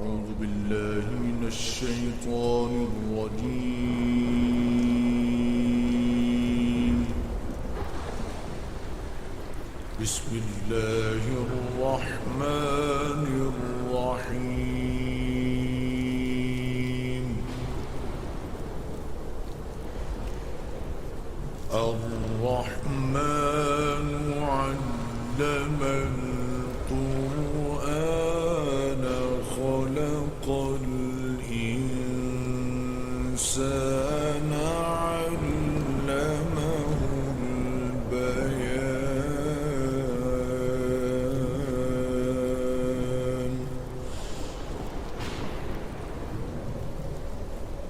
أعوذ بالله من الشيطان الرجيم. بسم الله الرحمن الرحيم. الرحمن علم القرآن خلق الإنسان علمه البيان.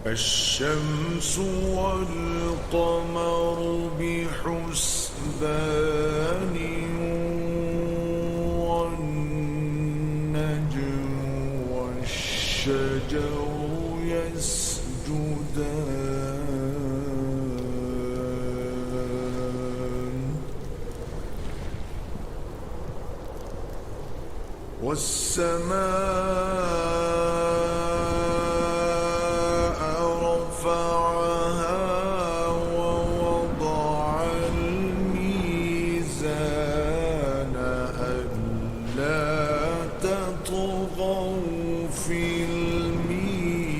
الشمس والقمر بحسبان والنجم والشجر يسجدان والسماء رفعها ووضع الميزان ألا تطغوا في الميزان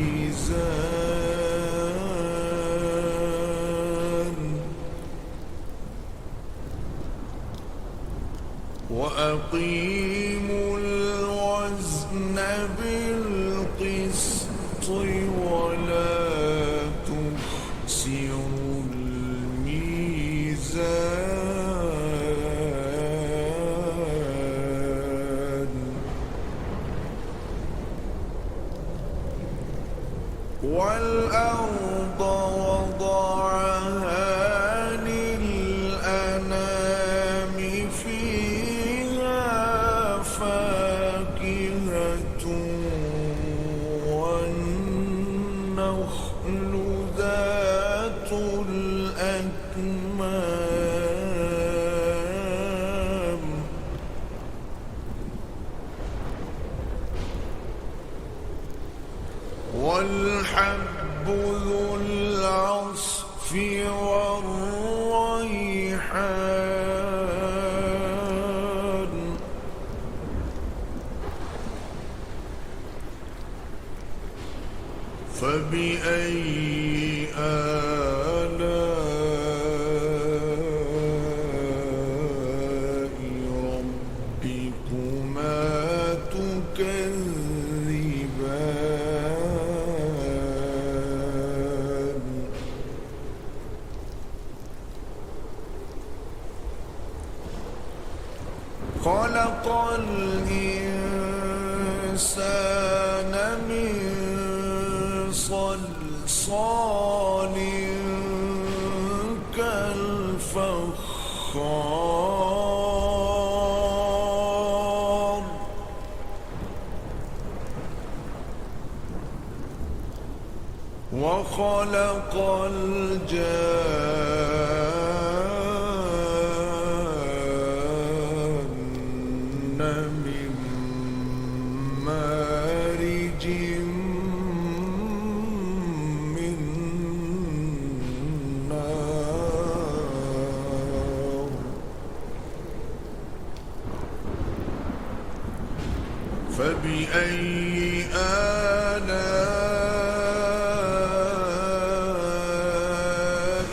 وأقيموا الوزن بالقسط ولا تخسروا الميزان والأرض وضعها للأنام فيها فاكهة والنخل ذات الأكمام والحب ذو العصف والريحان فبأي آلاء ربكما تكذبان خلق الإنسان من صلصال كالفخار وخلق الجان من مارج من نار فبأي آلاء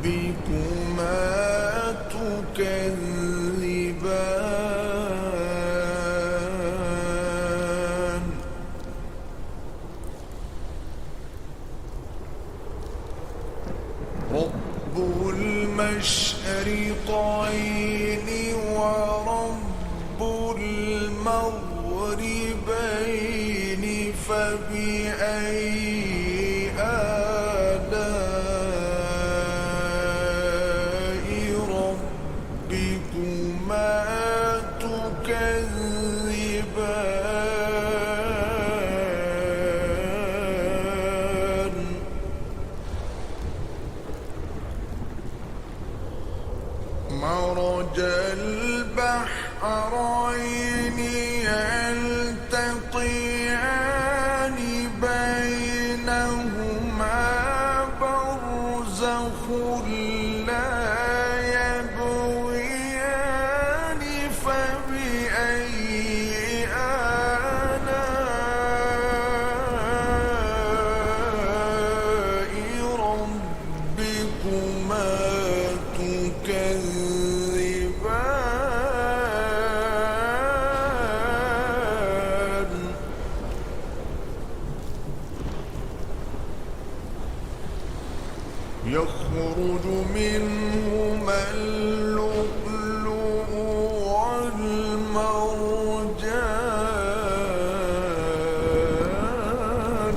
ربكما تكذبان رب المشرقين ورب المغربين فبأي آلاء ربكما تكذبان مرج البحرين يلتقيان يخرج منهما اللؤلؤ والمرجان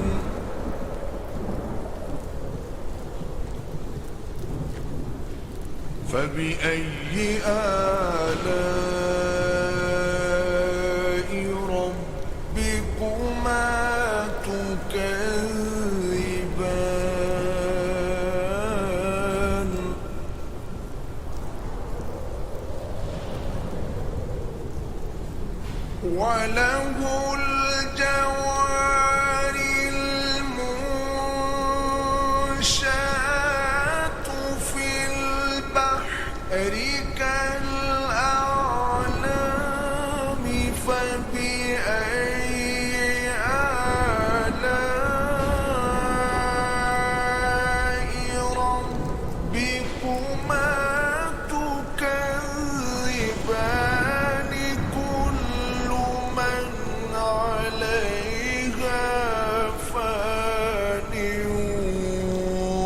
فبأي آلاء ربكما تكذبان وله الجوار المنشآت في البحر كالأعلام فبأي آلاء ربكما تكذبان كل من عليها فان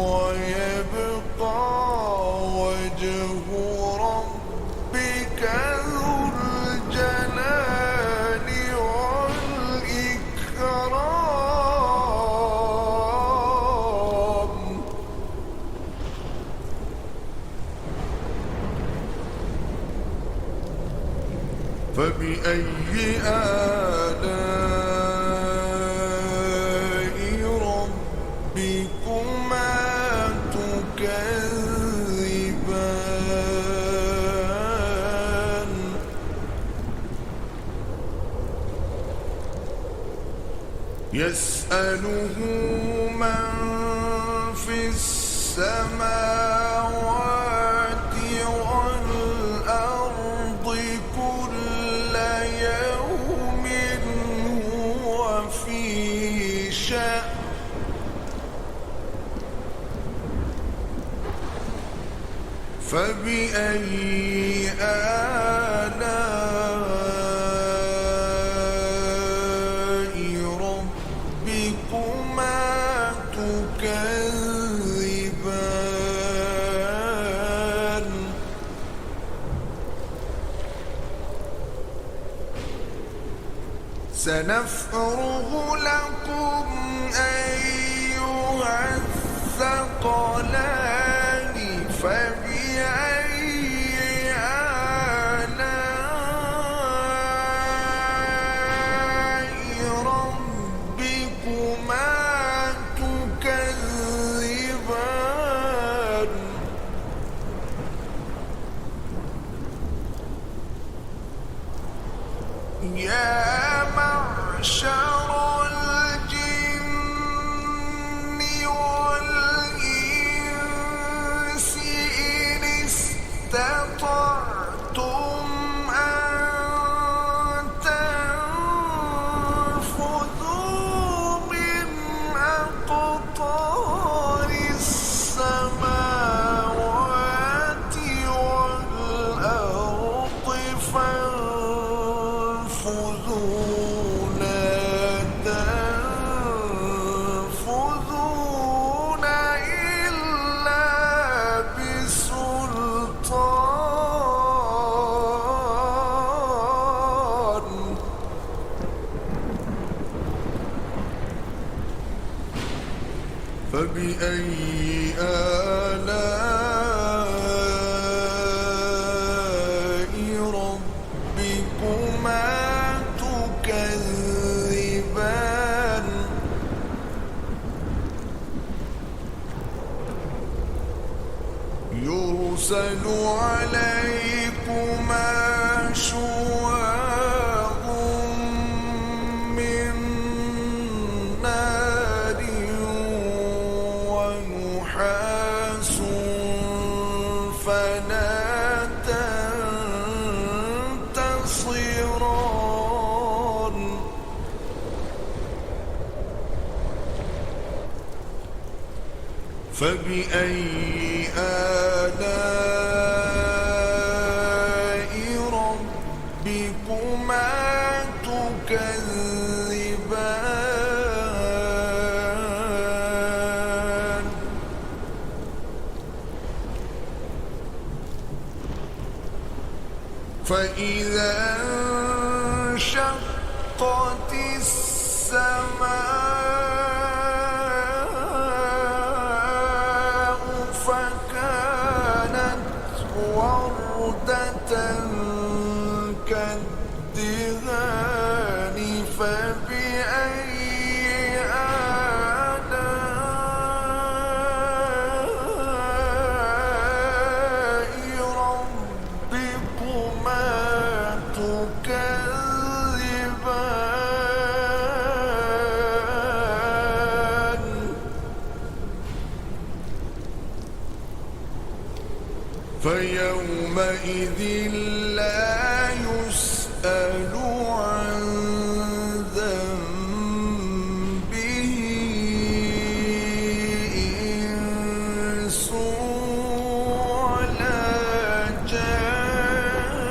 ويبقى وجه ربك ذو الجلال والإكرام فبأي آلاء ربكما تكذبان يسأله من في السماوات والأرض كل يوم هو في شأن فبأي آلاء ربكما تكذبان سنفرغ لكم أيها الثقلان فبأي آلاء ربكما تكذبان يا معشر الجن والإنس إن استطعتم أن تنفذوا من أقطار السماوات والأرض فانفذوا لا تنفذون إلا بسلطان فبأي آلاء ربكما تكذبان يرسل عليكما شواظ من نار ونحاس فلا تنتصران فبأي آلاء ربكما تكذبان فإذا انشقت السماء فكانت وردة كالدهان فبأي آلاء ربكما تكذبان فيومئذ لا يسأل عن ذنبه إنس ولا جان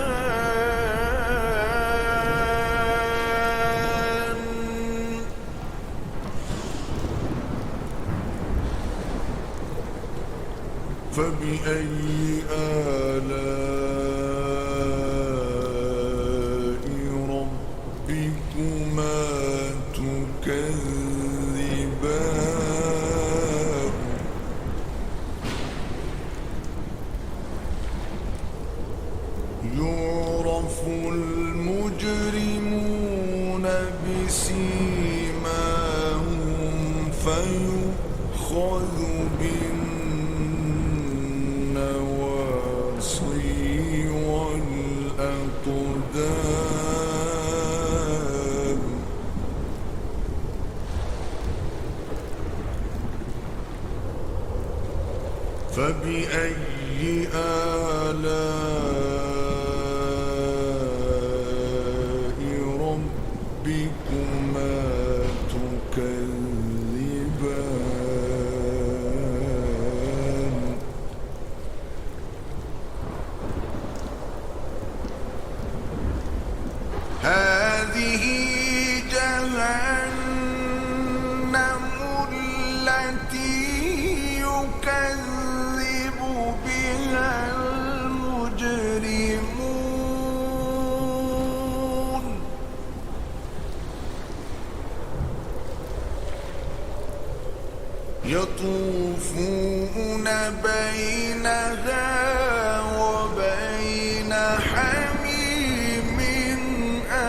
فبأي آلاء ربكما تكذبان يعرف المجرمون بسيماهم فيؤخذ بالنواصي والأقدام فبأي آلاء ربكما تكذبان هذه جهنم التي يكذب بها المجرمون يطوفون بينها وبين حميم آن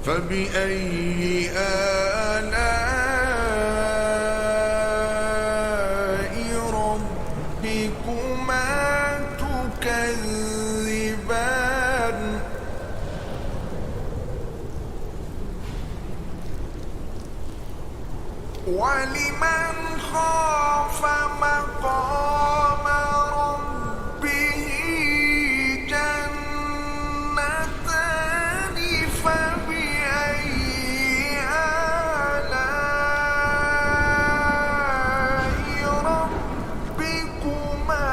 فبأي آلاء ربكما تكذبان ولمن خاف مقام ربه جنتان فبأي آلاء ربكما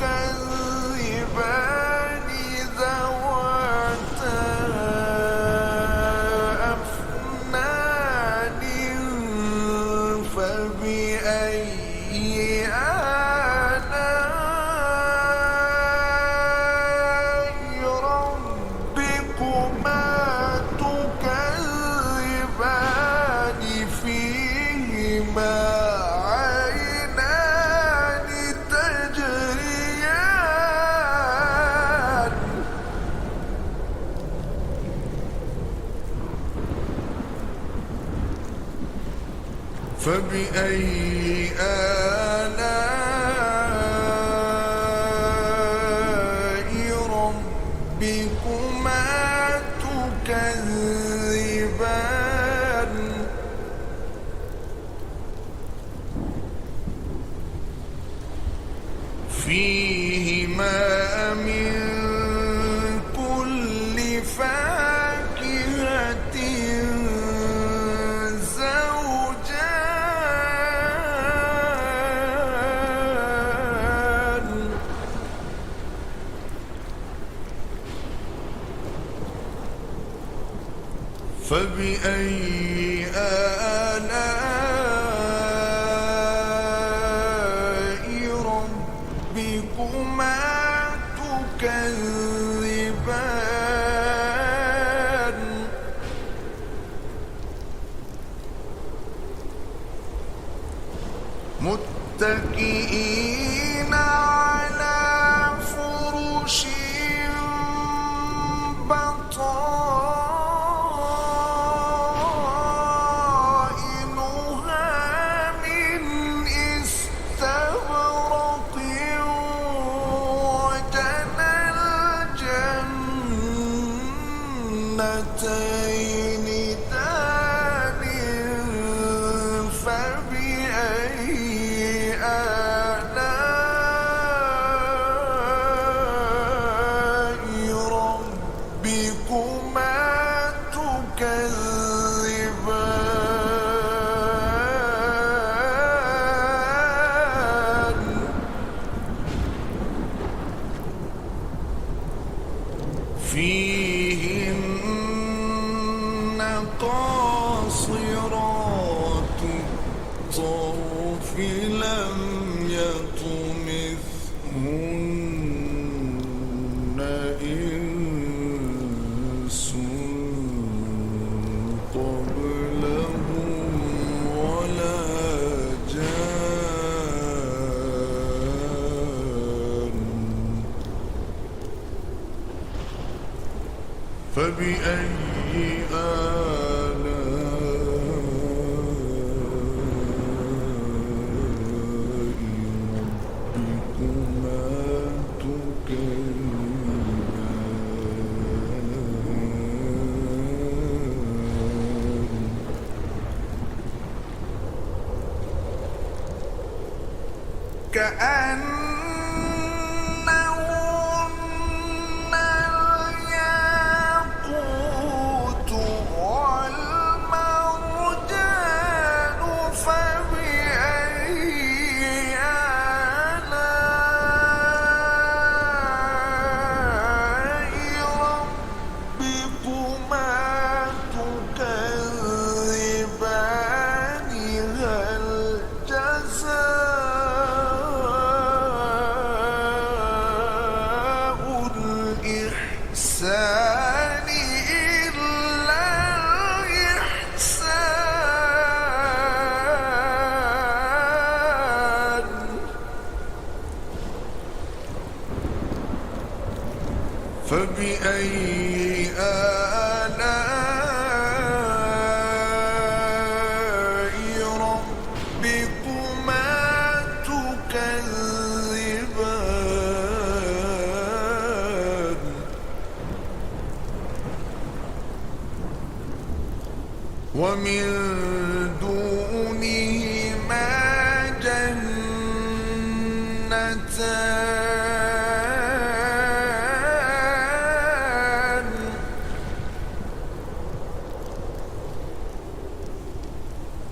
تكذبان ذواتا أفنان فبأي آلاء ربكما تكذبان فيهما عينان تجريان فبأي آلاء ربكما تكذبان فيهما من كل فاكهة زوجان فبأي آلاء ربكما تكذبان متكئين على فرش بطائنها من استبرق وجنى الجنتين دان فبأي آلاء ربكما تكذبان فيهن قاصرات الطرف لم يطمثهن إنس قبلهم ولا جان فبأي آلاء ربكما تكذبان كأنهن الياقوت والمرجان فبأي آلاء ربكما تكذبان هل جزاء الإحسان إلا الإحسان فبأي آلاء ربكما تكذبان ومن دونهما جنتان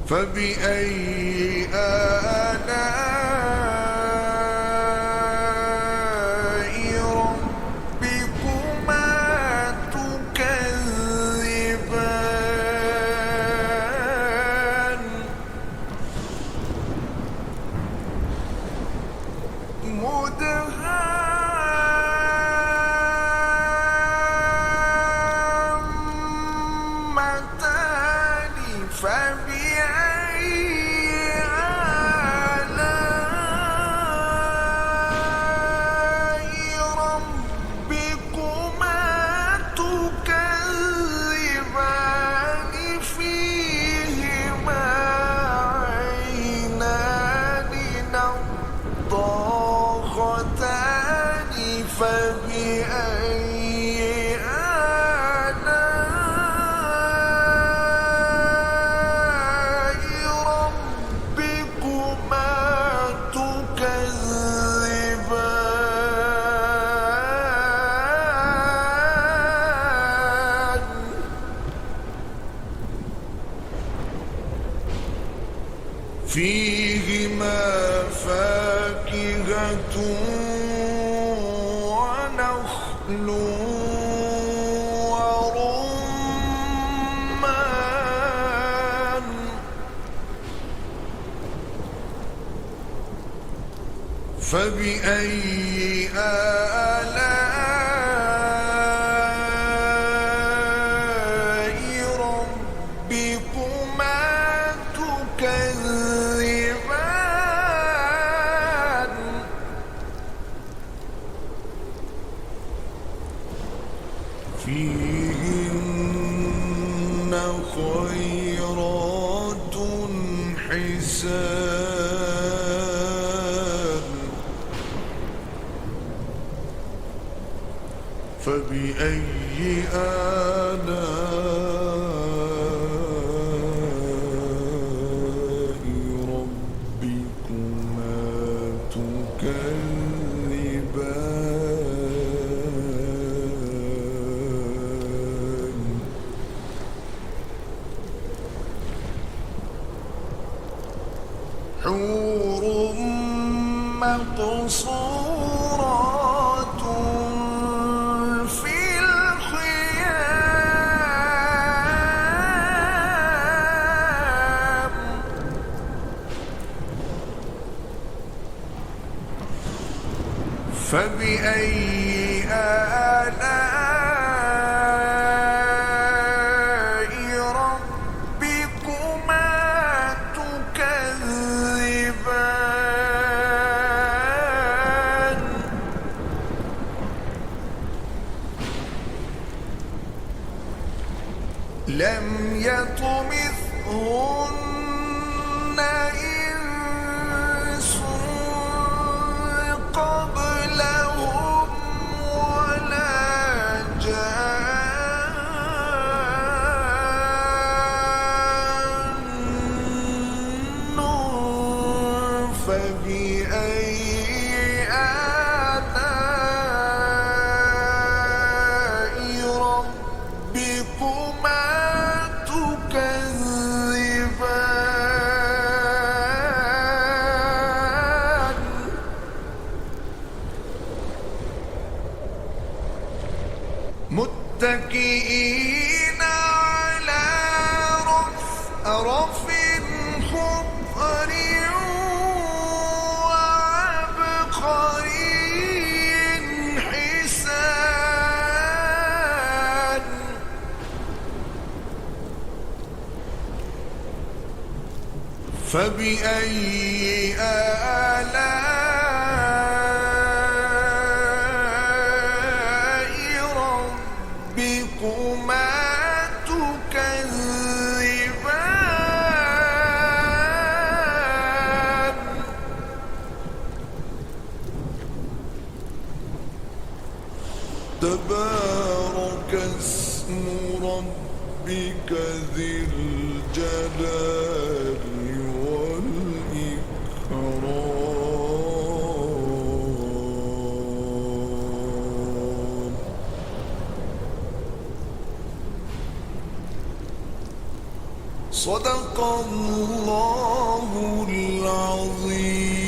فبأي آلاء ربكما تكذبان مدهامتان فبأي آلاء ربكما تكذبان فيهما عينان نضاختان فبأي آلاء ربكما تكذبان فيهما فاكهة ونخل ورمان فبأي آلاء ربكما تكذبان فيهن خيرات حسان فبأي آلاء ربكما تكذبان حور مقصورات في الخيام فبأي آلاء ربكما تكذبان لم يطمثهن إنس قبلهم ولا جان فبأي آلاء ربكما تكذبان متكئين على رفرف خضر وعبقري حسان فبأي آلاء ربكما تكذبان تبارك اسم ربك ذي الجلال والإكرام صدق الله العظيم.